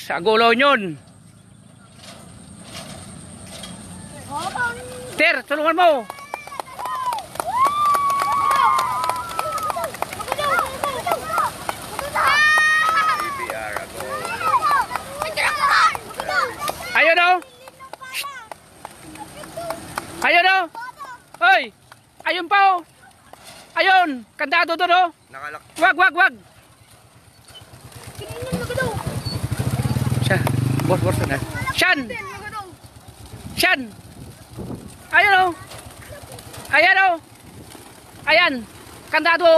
Sa gulo yun. Ter, tulungan mo. Ayun o. Ayun o. Hoy. Ayun pa o. Ayun. Kandado doon o. Wag, wag, wag. Siya. Bos, bos. Shan. Shan. Ayun o. Ayan o. Ayan. Kandado o.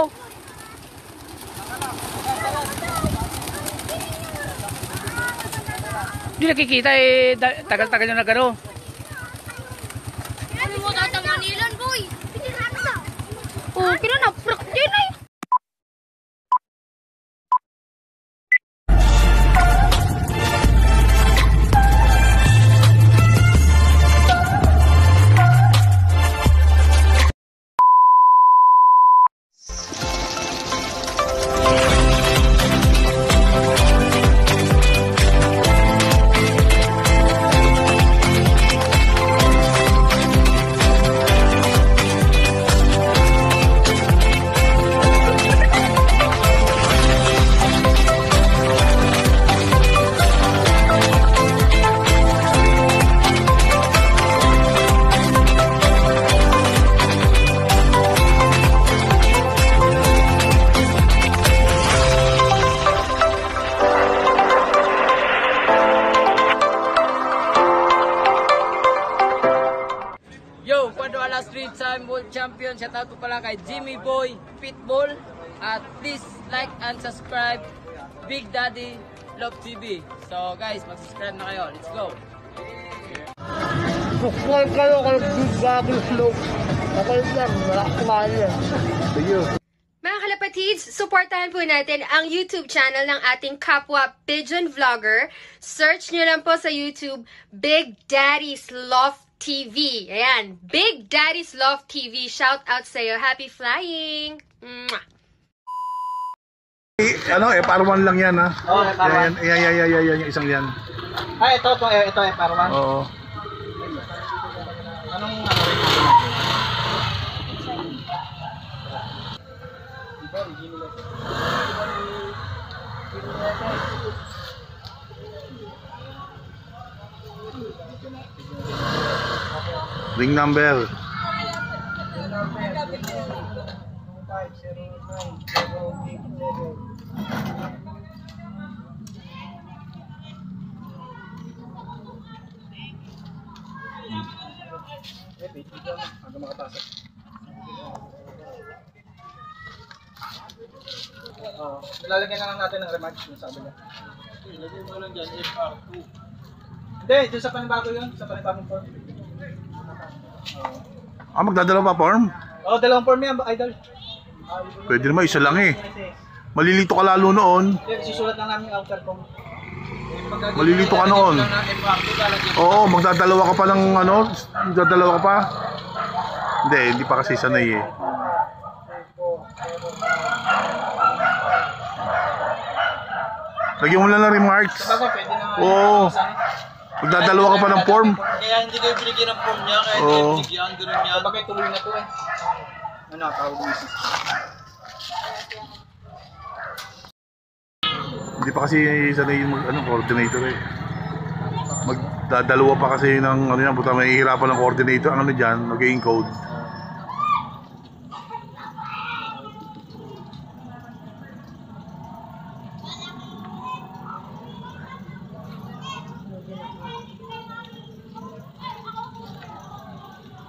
Hindi nakikita eh. Tagal-tagal na nagano. Ano mo tatanganilan, boy? Oh, kinanaprak din eh. Street Time World Champion. Shout out po pala kay Jimmy Boy Pitbull. At please like and subscribe Big Daddy Love TV. So guys, mag-subscribe na kayo. Let's go. Subscribe kayo kay Big Daddy Love. Okay lang, wala kumain yan. Mga kalapatids, supportahan po natin ang YouTube channel ng ating kapwa Pigeon Vlogger. Search nyo lang po sa YouTube, Big Daddy's Love TV. Ayan, Big Daddy's Love TV. Shout out sa'yo. Happy flying! Mwah! Ano, FR1 lang yan ha? Oo, FR1. Yan, yung isang yan. Ay, ito FR1? Oo. Anong Ring number. Lalagyan na lang natin ng remarks dun sa abila. Ilagay mo lang dyan, FR2. Hindi, dun sa panibago yun, sa panibagong form. Magdadalaw pa form? Oo, dalawang form yan, idol. Pwede naman, isa lang eh. Malilito ka lalo noon. Susulat lang namin yung outer form. Malilito ka noon. Oo, magdadalawa ka pa ng ano? Magdadalawa ka pa? Hindi pa kasi sanay eh. Lagyan mo lang ng remarks. Oo. Magdadalawa ka pa ng form. Kaya hindi kayo binigyan ng form niya, kaya hindi kayo binigyan, gano'n yan. Bagay tuloy na to eh. Ano, tawag mo isa. Hindi pa kasi sanay yung coordinator eh. Magdadalawa pa kasi ng ano yan, puta mahihirapan ng coordinator. Ang ano dyan, mag-encode.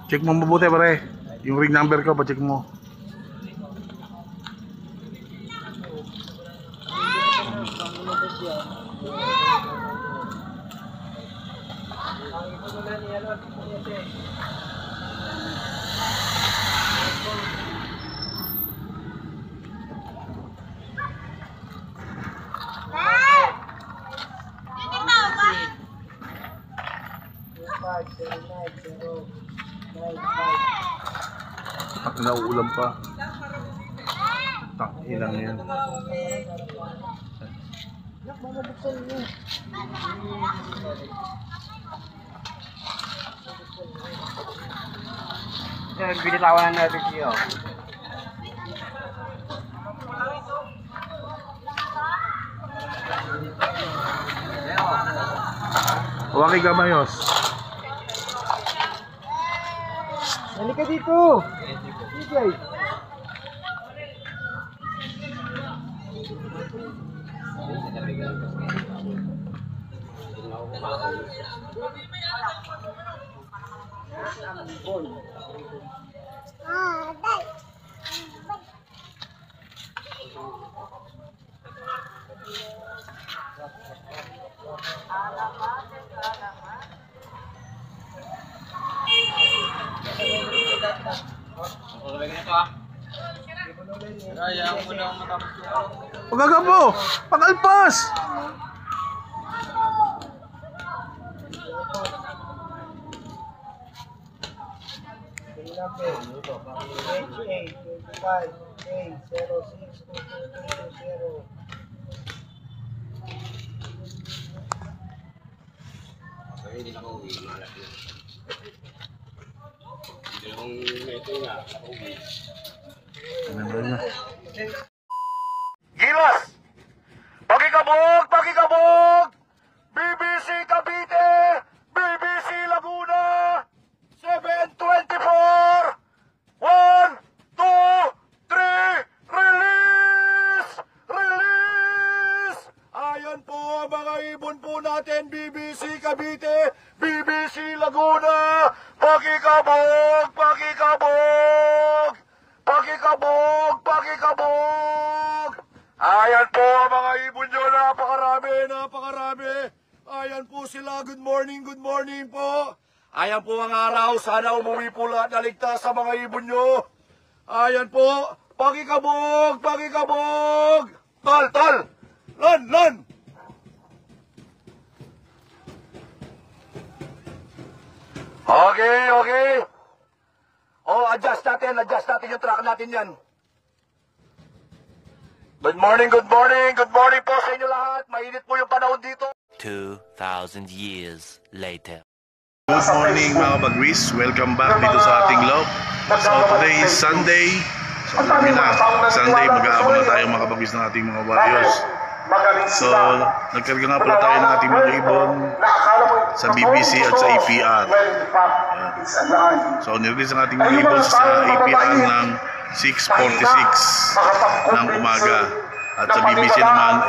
Check mo mabuti pare. Yung ring number ko, pa-check mo. At nauulam pa. Tak, ilang yan. Binitawan natin siya. Huwag ka mayos. Halika dito! DJ! Huwag ka po! Pakalpas! Gilas! Pakikabog! Pakikabog! BBC Cavite! BBC Laguna! 7:24! 1, 2, 3, release! Release! Ayan po mga ibon po natin, BBC Cavite, BBC Laguna! Pakikabog! Pakikabog! Pakikabog! Pakikabog! Ayan po ang mga ibon nyo, napakarami, napakarami. Ayan po sila, good morning po. Ayan po ang araw, sana umuwi po lahat na ligtas sa mga ibon nyo. Ayan po, pakikabog, pakikabog. Tol, lon. Okay. Oh, adjust natin yung truck natin yan. Good morning po sa inyo lahat. Mainit po yung panahon dito. 2,000 years later. Good morning mga bagwis. Welcome back dito sa ating loob. So today is Sunday. So alam niyo na, Sunday mag-aabang na tayo mga bagwis ng ating mga warriors. So nagkarga nga pala tayo ng ating mga ibon sa BBC at sa APR. So nirelease ang ating mga ibon sa APR ng 6:46 ng umaga. At sa BBC naman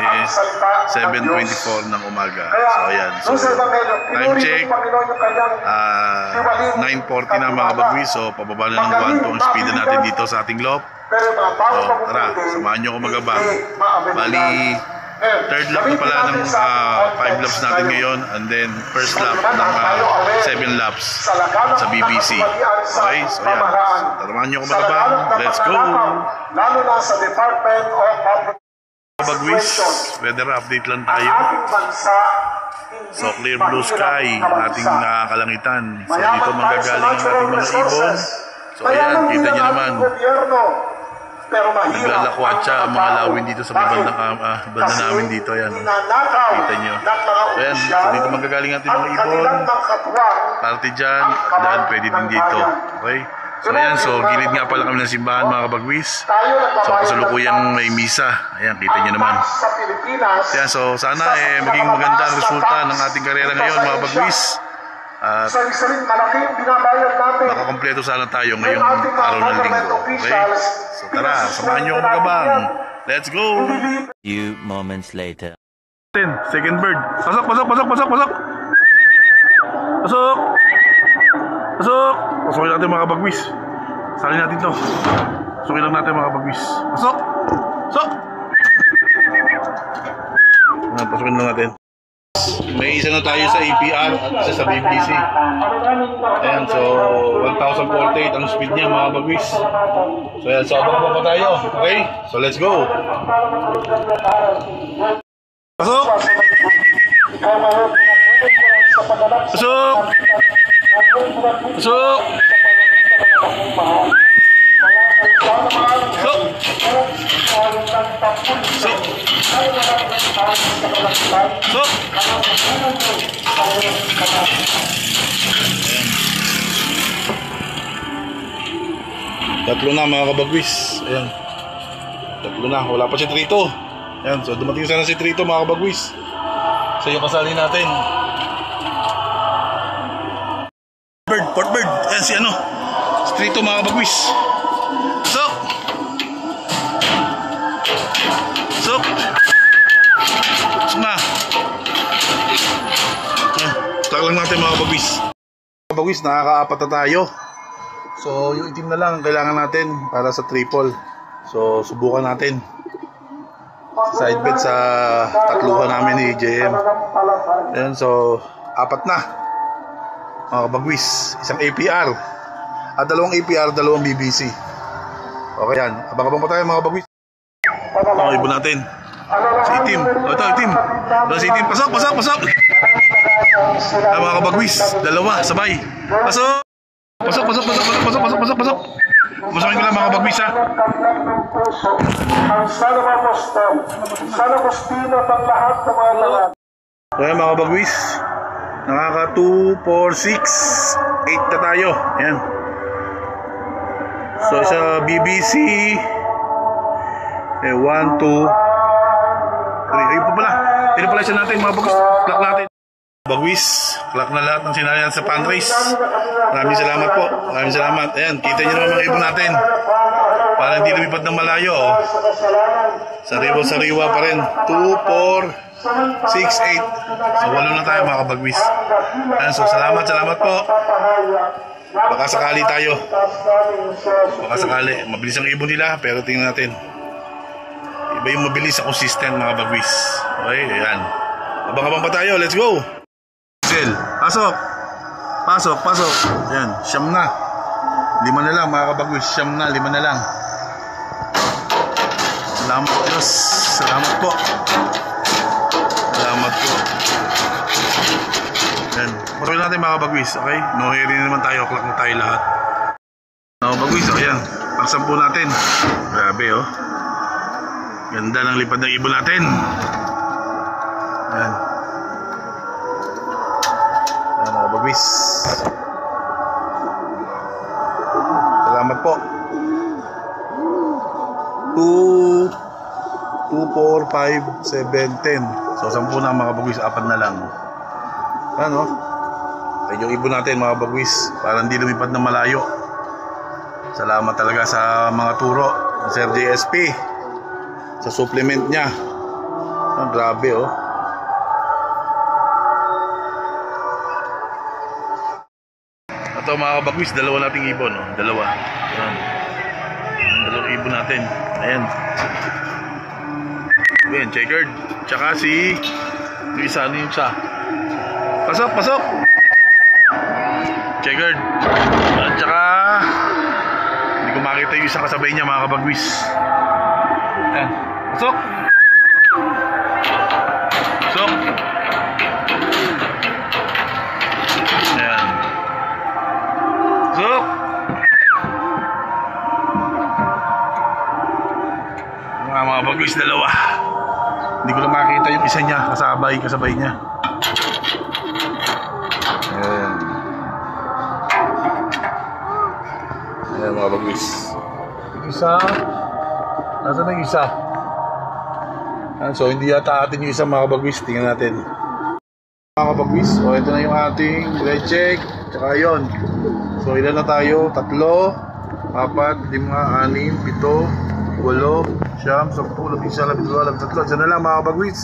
7:24 ng umaga. So ayan. So time check 9:40 na mga bagwis. So pababa na ng 1 ang speed natin dito sa ating loop. So tara, samahan nyo ako magabang. Bali third lap na pala ng 5 laps natin ngayon, and then first lap ng 7 laps sa BBC. Okay, so yan. Taraman nyo ako magabang. Let's go! Lalo na sa Department of Bagwis, weather update lang tayo. So clear blue sky, ating kalangitan. So dito manggagaling ang ating mga ibon. So ayan, kita nyo naman. Naglalakwatsa ang mga lawin dito sa banda namin dito. Ayan, kita nyo. So ayan, so dito manggagaling ating mga ibon. Party dyan, dahil pwede din dito. Okay? So ayan, so gilid nga pala kami ng simbahan mga kabagwis. So kasalukuyang may misa. Ayan, kita nyo naman. Ayan, so sana maging maganda ang resulta ng ating karera ngayon mga kabagwis. At makakompleto sana tayo ngayong araw ng linggo. Okay? So tara, samahan nyo ako magabang. Let's go! Few moments later. Second bird. Pasok! Pasukin natin mga kabagwis. Salin natin to. Pasukin lang natin mga kabagwis. Pasok! Pasukin lang natin. May isa na tayo sa APR at isa sa BBC. Ayan, so 1,048 ang speed niya mga kabagwis. So ayan, so abang pa tayo. Okay? So let's go! Pasok! So, tatlo na mga kabagwis. Ayan. Tatlo na. Wala pa si Trito. Ayan. So dumating sana si Trito mga kabagwis. So yung kasali natin. Port bird. Ayan si ano. Si Trito mga kabagwis. Sok. Sok. Sok na. Ayan. Start lang natin mga kabagwis. Mga kabagwis, nakaka-apat na tayo. So yung itim na lang kailangan natin para sa triple. So subukan natin. Side bet sa tatluhan namin ni JM. Ayan, so apat na mga kabagwis. Isang APR at dalawang APR, dalawang BBC. Okay yan. Abang-abang pa tayo mga kabagwis. Ito ibon natin. Si itim. Ito itim. Ito si itim. Pasok. Ay, mga kabagwis. Dalawa sabay. Pasok. Pasok. Masakin ko lang mga kabagwis ha. Kaya mga kabagwis, nakaka 2, 4, 6, 8 na tayo. Ayan. So sa BBC 1, 2, 3. Ayun pa pala. Pinapalasan natin mga kabagwis. Clock natin. Bagwis, clock na lahat ng sinalihan sa fundraise. Maraming salamat po. Maraming salamat. Ayan, kita nyo naman mga ibon natin. Para hindi lumipad ng malayo. Oh. Sariwa pa rin. 2, 4, 6, 8. So 8 na tayo mga kabagwis. Ayan, so salamat po. Baka sakali tayo. Baka sakali. Mabilis ang ibon nila, pero tingnan natin. Iba yung mabilis sa consistent mga kabagwis. Okay, ayan. Abang-abang pa tayo. Let's go! Pasok. Ayan, siyam na. 5 na lang mga kabagwis. Siyam na, 5 na lang. Salamat Diyos. Salamat po. Ayan, patuloy natin mga kabagwis. Okay, no hurry na naman tayo. Clock na tayo lahat. Mga kabagwis, ayan. Pagsampu natin. Grabe oh. Ganda ng lipad ng ibon natin. Ayan. Mga bagwis. Salamat po. 2, 4, 5, 7, 10. So 10 na mga bagwis, 4 na lang. Ano? Ay yung ibon natin mga bagwis, para hindi lumipad na malayo. Salamat talaga sa mga turo ng Sir JSP sa supplement niya. Grabe oh. Ito mga kabagwis, dalawa nating ibon, oh. Dalawa. Ayan. Dalawang ibon natin. Ayan. Ayan, checkered. Tsaka si yung isa, ano yung isa? Pasok. Checkered. At tsaka hindi ko makita yung isa kasabay niya mga kabagwis. Ayan. Pasok. Ayan. Pasok. Mga bagwis, dalawa. Hindi ko na makita yung isa niya, kasabay niya. Ayan mga bagwis. Isa. Nasaan na yung isa? So hindi yata atin yung isa mga bagwis. Tingnan natin mga bagwis. O ito na yung ating red check. Tsaka yun. So ilan na tayo? 3, 4, 5, 6, 7, 8, 9, 10, 11, 12, 13. Siya na lang mga kabagwis.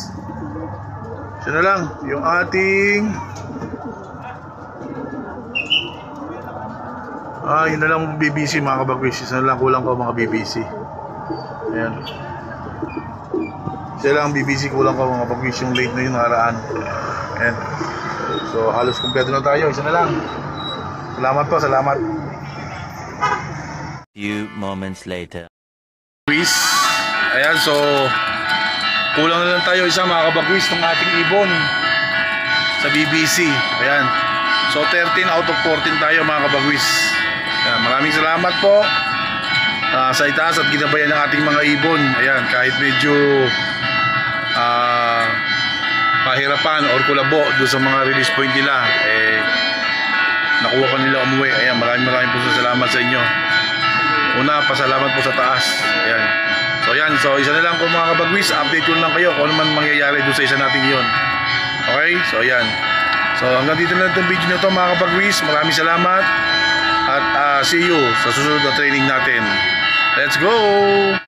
Siya na lang yung ating yun na lang BBC mga kabagwis. Siya na lang kulang ko mga BBC. Ayan. Siya lang BBC kulang ko mga kabagwis. Yung late na yun nakaraan. Ayan. So halos kumpleto na tayo. Isa na lang. Salamat po, salamat. Few moments later. Ayan, so kulang na lang tayo isa mga kabagwis ng ating ibon sa BBC. Ayan. So 13 out of 14 tayo mga kabagwis. Ayan, maraming salamat po sa itaas at ginabayan ng ating mga ibon. Ayan, kahit medyo kahirapan or kulabo doon sa mga release point nila, nakuha pa nila umuwi. Ayan, maraming po salamat sa inyo. Una, pasalamat po sa taas. Ayan. So isa na lang po mga kabagwis, update ko lang kayo kung ano man mangyayari doon sa isa natin yon. Okay, so ayan. So hanggang dito na itong video nito mga kabagwis. Maraming salamat at see you sa susunod na training natin. Let's go!